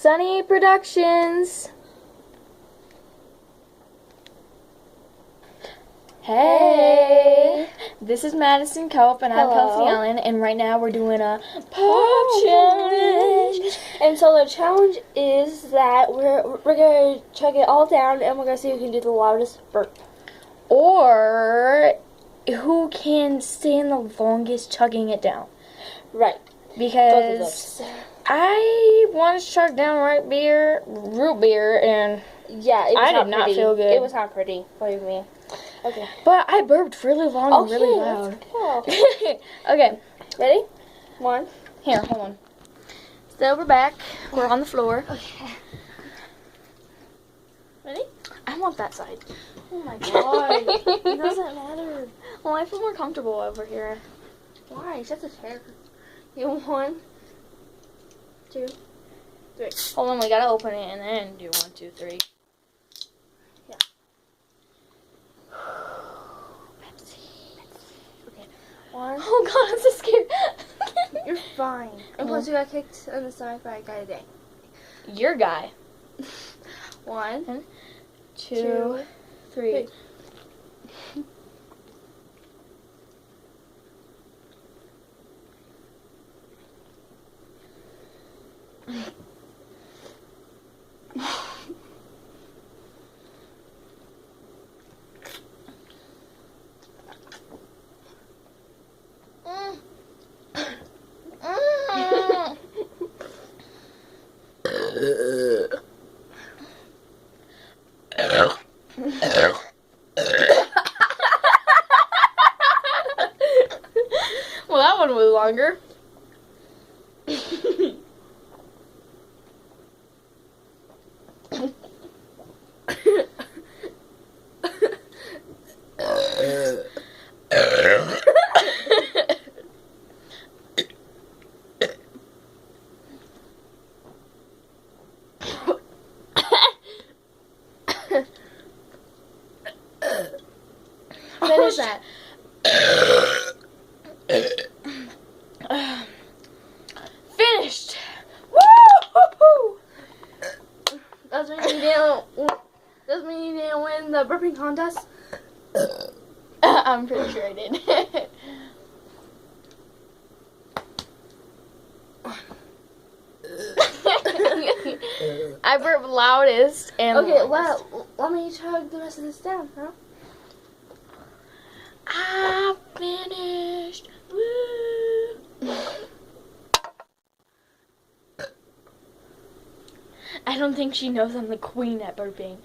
Sunnies Productions. Hey, this is Madison Cope and I'm Kelsey Allen, and right now we're doing a pop challenge. And so the challenge is that we're gonna chug it all down, and we're gonna see who can do the loudest burp, Or who can stay in the longest chugging it down. Right? Because I want to chug down root beer, and yeah, it was I did not feel good. It was not pretty. Believe me. Okay. But I burped really long and really loud. Okay. Ready? One. Here, hold on. So we're back. We're on the floor. Okay. Ready? I want that side. Oh my god. It doesn't matter. Well, I feel more comfortable over here. Why? It's just a chair. You want 1, 2, 3. Hold on, we gotta open it and then do 1, 2, 3. Yeah. Okay. 1. Oh god, I'm so scared. You're fine. And plus, you got kicked on the side by a guy today. Your guy. 1, 2, 3. Well, that one was longer. Finish that. Finished. Woo! Does mean you didn't win the burping contest? I'm pretty sure I did. I burped loudest and okay, longest. let me chug the rest of this down, huh? I finished. Woo. I don't think she knows I'm the queen at burping.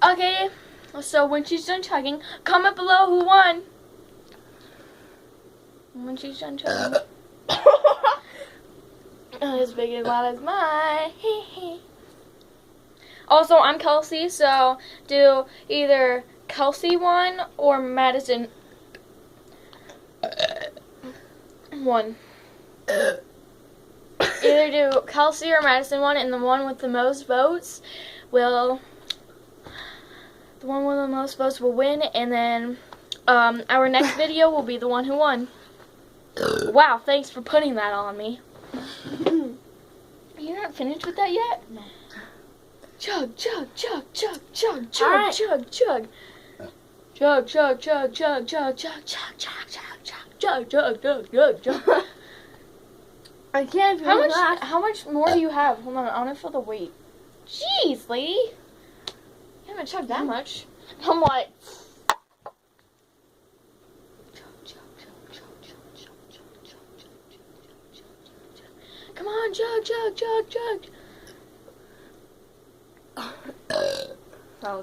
Okay, so when she's done chugging, comment below who won. When she's done chugging. As big and loud as mine. Also, I'm Kelsey, so do either Kelsey 1 or Madison 1. Either do Kelsey or Madison 1, and the one with the most votes will win, and then our next video will be the one who won. Wow, thanks for putting that on me. You're not finished with that yet? No. Chug, chug, chug, chug, chug, chug, Right. chug, chug. Chug, chug, chug, chug, chug, chug, chug, chug, chug, chug, chug, chug, chug, chug. I can't do How much more do you have? Hold on, I want to feel the weight. Jeez, lady. You haven't chugged that much. I'm like... Come on, chug, chug, chug, chug.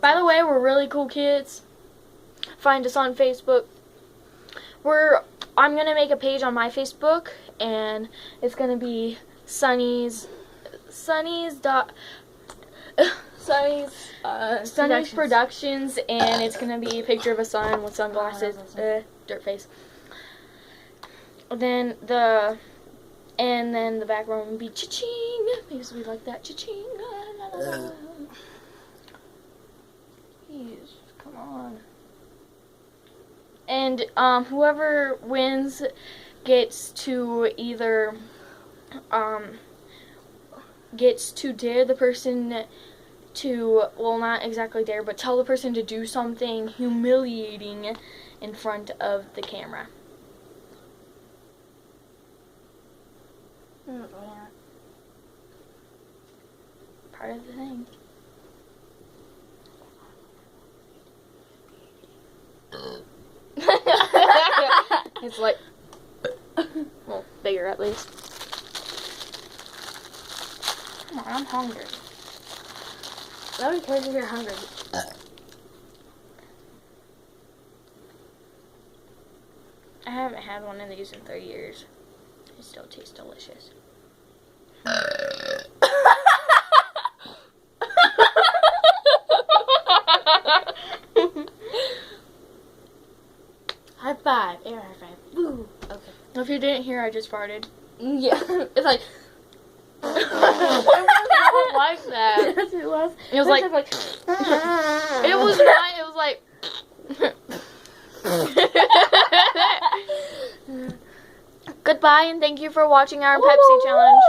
By the way, we're really cool kids. Find us on Facebook. I'm gonna make a page on my Facebook, and it's gonna be Sunnies Productions, and it's gonna be a picture of a sun with sunglasses, dirt face. Then the background would be cha-ching, because we like that cha-ching. La, la, la, la. Please, come on. And whoever wins gets to either gets to dare the person to, well, not exactly dare, but tell the person to do something humiliating in front of the camera. Part of the thing. It's like, well, bigger at least. Come on, I'm hungry. Nobody cares if you're hungry. I haven't had one of these in 3 years. It still tastes delicious. High five. Air high five. Woo. Okay. If you didn't hear, I just farted. Yeah. It's like. It wasn't like that. Yes, it was. It was like. It was not. It was like. Goodbye, and thank you for watching our Pepsi challenge.